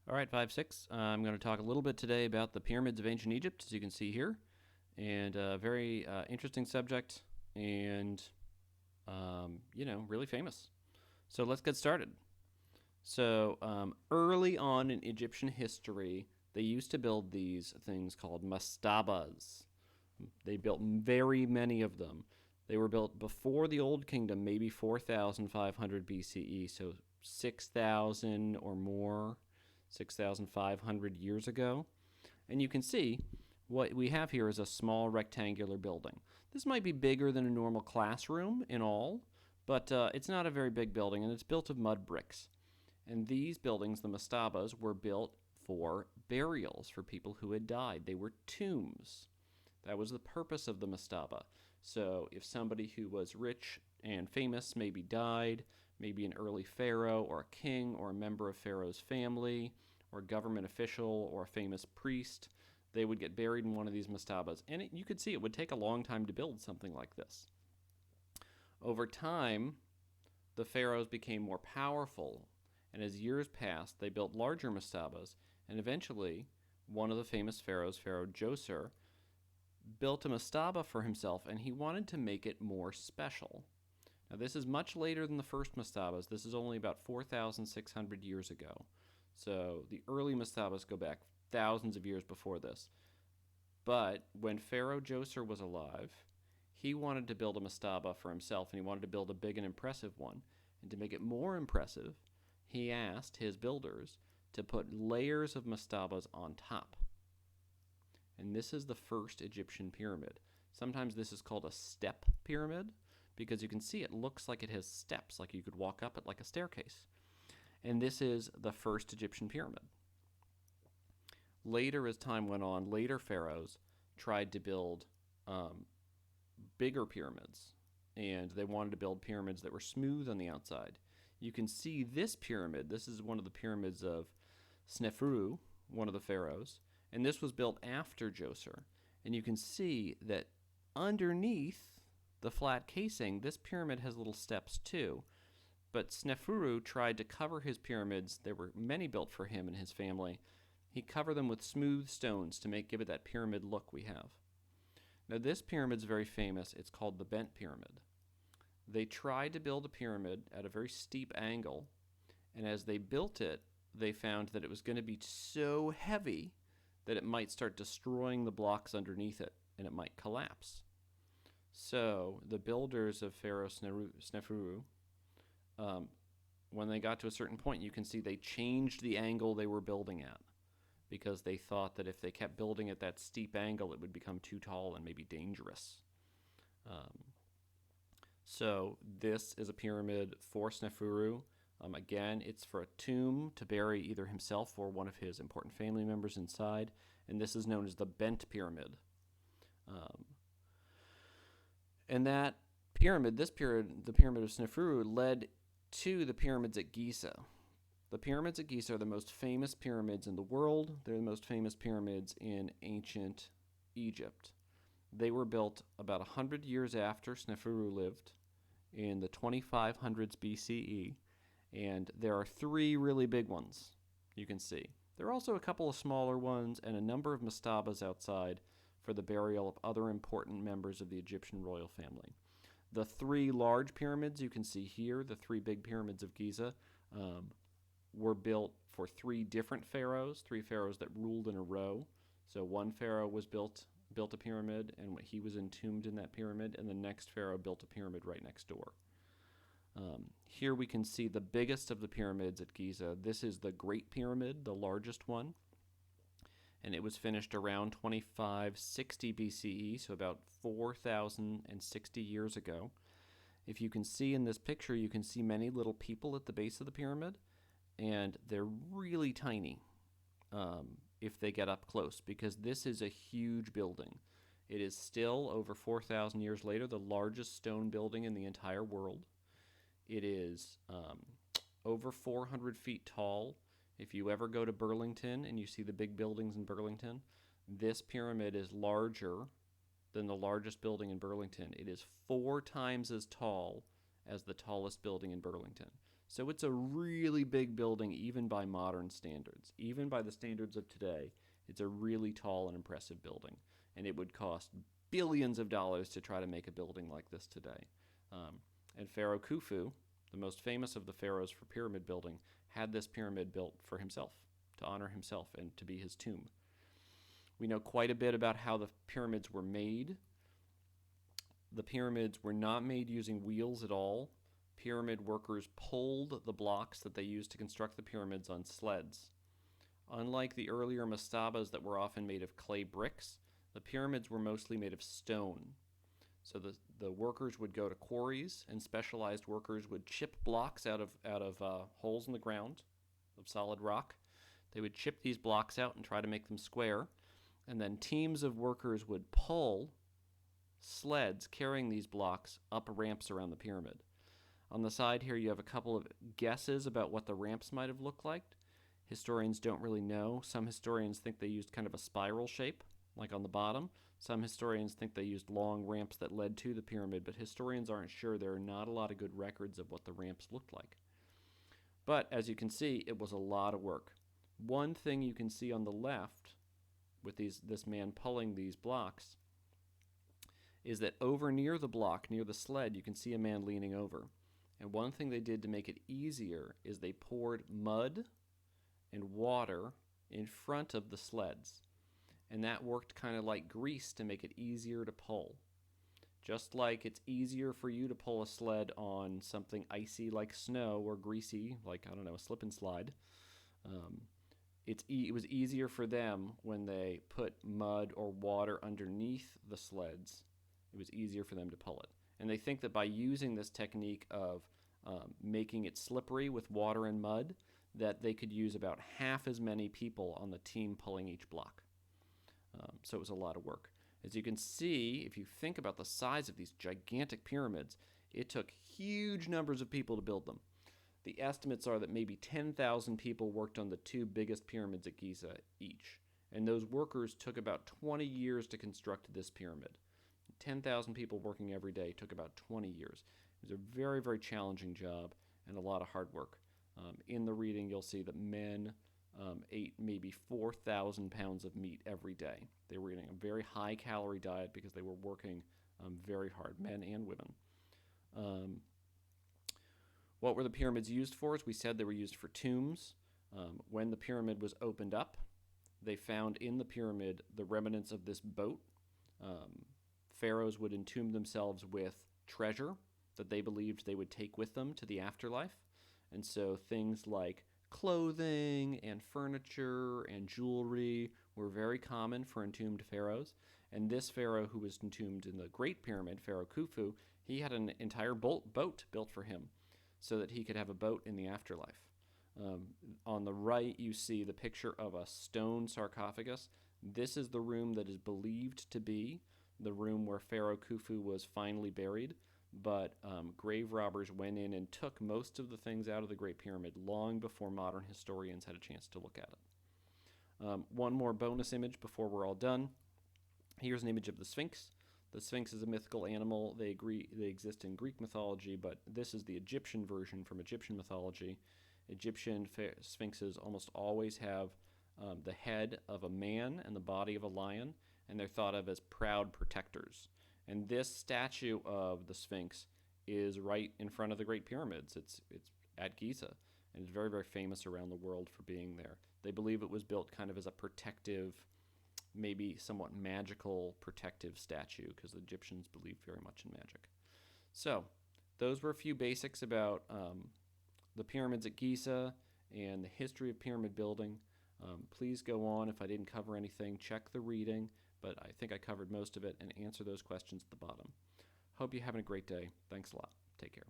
All right, 5-6. I'm going to talk a little bit today about the pyramids of ancient Egypt, as you can see here, and a very interesting subject, and really famous. So let's get started. So early on in Egyptian history, they used to build these things called mastabas. They built very many of them. They were built before the Old Kingdom, maybe 4,500 BCE, so 6,000 or more, 6,500 years ago. And you can see what we have here is a small rectangular building. This might be bigger than a normal classroom in all, but it's not a very big building, and it's built of mud bricks. And these buildings, the mastabas, were built for burials for people who had died. They were tombs. That was the purpose of the mastaba. So if somebody who was rich and famous maybe died, maybe an early pharaoh or a king or a member of Pharaoh's family or a government official or a famous priest, they would get buried in one of these mastabas. And you could see it would take a long time to build something like this. Over time, the pharaohs became more powerful, and as years passed, they built larger mastabas, and eventually, one of the famous pharaohs, Pharaoh Djoser, built a mastaba for himself, and he wanted to make it more special. Now, this is much later than the first mastabas. This is only about 4,600 years ago. So the early mastabas go back thousands of years before this. But when Pharaoh Djoser was alive, he wanted to build a mastaba for himself, and he wanted to build a big and impressive one. And to make it more impressive, he asked his builders to put layers of mastabas on top. And this is the first Egyptian pyramid. Sometimes this is called a step pyramid because you can see it looks like it has steps, like you could walk up it like a staircase. And this is the first Egyptian pyramid. Later, as time went on, later pharaohs tried to build bigger pyramids, and they wanted to build pyramids that were smooth on the outside. You can see this pyramid. This is one of the pyramids of Sneferu, one of the pharaohs, and this was built after Djoser. And you can see that underneath the flat casing, this pyramid has little steps too. But Sneferu tried to cover his pyramids. There were many built for him and his family. He covered them with smooth stones to give it that pyramid look we have. Now, this pyramid's very famous. It's called the Bent Pyramid. They tried to build a pyramid at a very steep angle, and as they built it, they found that it was going to be so heavy that it might start destroying the blocks underneath it, and it might collapse. So the builders of Pharaoh Sneferu, when they got to a certain point, you can see they changed the angle they were building at because they thought that if they kept building at that steep angle, it would become too tall and maybe dangerous. So this is a pyramid for Sneferu. Again, it's for a tomb to bury either himself or one of his important family members inside, and this is known as the Bent Pyramid. And that pyramid, the pyramid of Sneferu, led to the pyramids at Giza. The pyramids at Giza are the most famous pyramids in the world. They're the most famous pyramids in ancient Egypt. They were built about 100 years after Sneferu lived in the 2500s BCE, and there are three really big ones you can see. There are also a couple of smaller ones and a number of mastabas outside for the burial of other important members of the Egyptian royal family. The three large pyramids you can see here, the three big pyramids of Giza, were built for three different pharaohs, three pharaohs that ruled in a row. So one pharaoh was built a pyramid, and he was entombed in that pyramid, and the next pharaoh built a pyramid right next door. Here we can see the biggest of the pyramids at Giza. This is the Great Pyramid, the largest one, and it was finished around 2560 BCE, so about 4,060 years ago. If you can see in this picture, you can see many little people at the base of the pyramid, and they're really tiny if they get up close, because this is a huge building. It is still, over 4,000 years later, the largest stone building in the entire world. It is over 400 feet tall. If you ever go to Burlington and you see the big buildings in Burlington, this pyramid is larger than the largest building in Burlington. It is 4 times as tall as the tallest building in Burlington. So it's a really big building, even by modern standards. Even by the standards of today, it's a really tall and impressive building. And it would cost billions of dollars to try to make a building like this today. And Pharaoh Khufu, the most famous of the pharaohs for pyramid building, had this pyramid built for himself, to honor himself and to be his tomb. We know quite a bit about how the pyramids were made. The pyramids were not made using wheels at all. Pyramid workers pulled the blocks that they used to construct the pyramids on sleds. Unlike the earlier mastabas that were often made of clay bricks, the pyramids were mostly made of stone. So the workers would go to quarries, and specialized workers would chip blocks out of holes in the ground of solid rock. They would chip these blocks out and try to make them square, and then teams of workers would pull sleds carrying these blocks up ramps around the pyramid. On the side here, you have a couple of guesses about what the ramps might have looked like. Historians don't really know. Some historians think they used kind of a spiral shape, like on the bottom. Some historians think they used long ramps that led to the pyramid, but historians aren't sure. There are not a lot of good records of what the ramps looked like. But as you can see, it was a lot of work. One thing you can see on the left with this man pulling these blocks is that over near the block, near the sled, you can see a man leaning over. And one thing they did to make it easier is they poured mud and water in front of the sleds. And that worked kind of like grease to make it easier to pull. Just like it's easier for you to pull a sled on something icy like snow or greasy like, I don't know, a slip and slide. It was easier for them when they put mud or water underneath the sleds. It was easier for them to pull it. And they think that by using this technique of making it slippery with water and mud, that they could use about half as many people on the team pulling each block. So it was a lot of work. As you can see, if you think about the size of these gigantic pyramids, it took huge numbers of people to build them. The estimates are that maybe 10,000 people worked on the two biggest pyramids at Giza each. And those workers took about 20 years to construct this pyramid. 10,000 people working every day took about 20 years. It was a very, very challenging job and a lot of hard work. In the reading, you'll see that men ate maybe 4,000 pounds of meat every day. They were eating a very high-calorie diet because they were working very hard, men and women. What were the pyramids used for? As we said, they were used for tombs. When the pyramid was opened up, they found in the pyramid the remnants of this boat. Pharaohs would entomb themselves with treasure that they believed they would take with them to the afterlife. And so things like clothing and furniture and jewelry were very common for entombed pharaohs. And this pharaoh who was entombed in the Great Pyramid, Pharaoh Khufu, he had an entire boat built for him so that he could have a boat in the afterlife. On the right, you see the picture of a stone sarcophagus. This is the room that is believed to be the room where Pharaoh Khufu was finally buried. But grave robbers went in and took most of the things out of the Great Pyramid long before modern historians had a chance to look at it. One more bonus image before we're all done. Here's an image of the Sphinx. The Sphinx is a mythical animal. They exist in Greek mythology, but this is the Egyptian version from Egyptian mythology. Egyptian sphinxes almost always have the head of a man and the body of a lion, and they're thought of as proud protectors. And this statue of the Sphinx is right in front of the Great Pyramids. It's at Giza, and it's very, very famous around the world for being there. They believe it was built kind of as a protective, maybe somewhat magical protective statue, because the Egyptians believed very much in magic. So those were a few basics about the pyramids at Giza and the history of pyramid building. Please go on. If I didn't cover anything, check the reading, but I think I covered most of it, and answer those questions at the bottom. Hope you're having a great day. Thanks a lot. Take care.